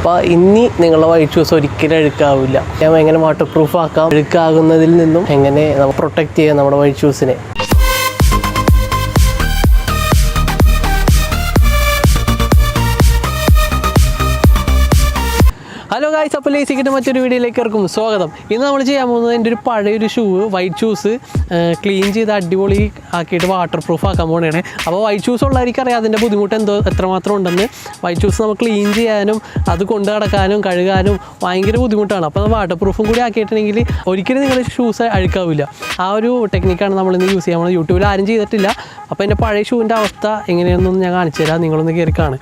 അപ്പോൾ ഇനി നിങ്ങളുടെ വൈറ്റ് ഷൂസ് ഒരിക്കലും അഴുക്കാവില്ല. ഞാൻ എങ്ങനെ വാട്ടർ പ്രൂഫ് ആക്കാം, അഴുക്കാകുന്നതിൽ നിന്നും എങ്ങനെ നമുക്ക് പ്രൊട്ടക്റ്റ് ചെയ്യാം നമ്മുടെ വൈറ്റ് ഷൂസിനെ. ഹലോ ഗായ്സ്, അപ്പോൾ ലേസിക്കിൻ്റെ മറ്റൊരു വീഡിയോയിലേക്ക് ഇറക്കും സ്വാഗതം. ഇന്ന് നമ്മൾ ചെയ്യാൻ പോകുന്നത് എൻ്റെ ഒരു പഴയൊരു വൈറ്റ് ഷൂസ് ക്ലീൻ ചെയ്ത് അടിപൊളി ആക്കിയിട്ട് വാട്ടർ പ്രൂഫ് ആക്കാൻ പോകുന്നതാണ്. അപ്പോൾ വൈറ്റ് ഷൂസ് ഉള്ളവർക്കറിയാം അതിൻ്റെ ബുദ്ധിമുട്ട് എത്രമാത്രം ഉണ്ടെന്ന്. വൈറ്റ് ഷൂസ് നമുക്ക് ക്ലീൻ ചെയ്യാനും അത് കൊണ്ടു നടക്കാനും കഴുകാനും ഭയങ്കര ബുദ്ധിമുട്ടാണ്. അപ്പോൾ വാട്ടർ പ്രൂഫും കൂടി ആക്കിയിട്ടുണ്ടെങ്കിൽ ഒരിക്കലും നിങ്ങളുടെ ഷൂസ് അഴുക്കാവില്ല. ആ ഒരു ടെക്നിക്കാണ് നമ്മളിന്ന് യൂസ് ചെയ്യാൻ പോകുന്നത്. യൂട്യൂബിൽ ആരും ചെയ്തിട്ടില്ല. അപ്പോൾ എൻ്റെ പഴയ ഷൂവിൻ്റെ അവസ്ഥ എങ്ങനെയാണെന്നൊന്ന് ഞാൻ കാണിച്ചു തരാം, നിങ്ങളൊന്ന് കയറി കാണും.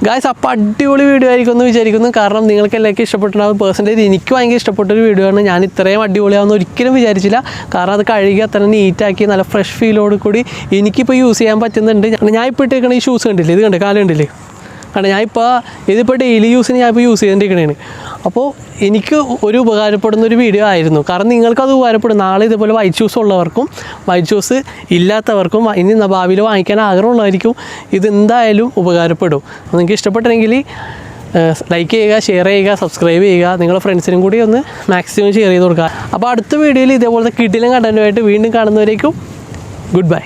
ഗായ്സ് അപ്പോൾ അടിപൊളി വീഡിയോ ആയിരിക്കും എന്ന് വിചാരിക്കുന്നു. കാരണം നിങ്ങൾക്ക് എല്ലാവർക്കും ഇഷ്ടപ്പെട്ടിട്ടുണ്ടാകും. പേഴ്സണലി എനിക്ക് ഭയങ്കര ഇഷ്ടപ്പെട്ടൊരു വീഡിയോ ആണ്. ഞാൻ ഇത്രയും അടിപൊളിയാവുന്ന ഒരിക്കലും വിചാരിച്ചില്ല. കാരണം അത് കഴുകി അത്ര നീറ്റാക്കി നല്ല ഫ്രഷ് ഫീലോട് കൂടി എനിക്കിപ്പോൾ യൂസ് ചെയ്യാൻ പറ്റുന്നുണ്ട്. ഞാൻ ഇപ്പോൾ ഇട്ടേക്കണ ഈ ഷൂസ് കണ്ടില്ലേ, ഇത് കണ്ടേ, കാലം കണ്ടില്ലേ, കാരണം ഇതിപ്പോൾ ഡെയിലി യൂസിന് ഞാനിപ്പോൾ യൂസ് ചെയ്തുകൊണ്ടിരിക്കണേണ്. അപ്പോൾ എനിക്ക് ഒരു ഉപകാരപ്പെടുന്ന ഒരു വീഡിയോ ആയിരുന്നു. കാരണം നിങ്ങൾക്കത് ഉപകാരപ്പെടും. നാളെ ഇതുപോലെ വൈറ്റ് ഷൂസ് ഉള്ളവർക്കും വൈറ്റ് ഷൂസ് ഇല്ലാത്തവർക്കും ഇനി ഭാവിയിൽ വാങ്ങിക്കാൻ ആഗ്രഹമുള്ളവർക്കും ഇതെന്തായാലും ഉപകാരപ്പെടും. നിങ്ങൾക്ക് ഇഷ്ടപ്പെട്ടെങ്കിൽ ലൈക്ക് ചെയ്യുക, ഷെയർ ചെയ്യുക, സബ്സ്ക്രൈബ് ചെയ്യുക. നിങ്ങളുടെ ഫ്രണ്ട്സിനും കൂടി ഒന്ന് മാക്സിമം ഷെയർ ചെയ്ത് കൊടുക്കുക. അപ്പോൾ അടുത്ത വീഡിയോയിൽ ഇതേപോലത്തെ കിടിലൻ കണ്ടന്റുമായിട്ട് വീണ്ടും കാണുന്നവരേക്കും ഗുഡ് ബൈ.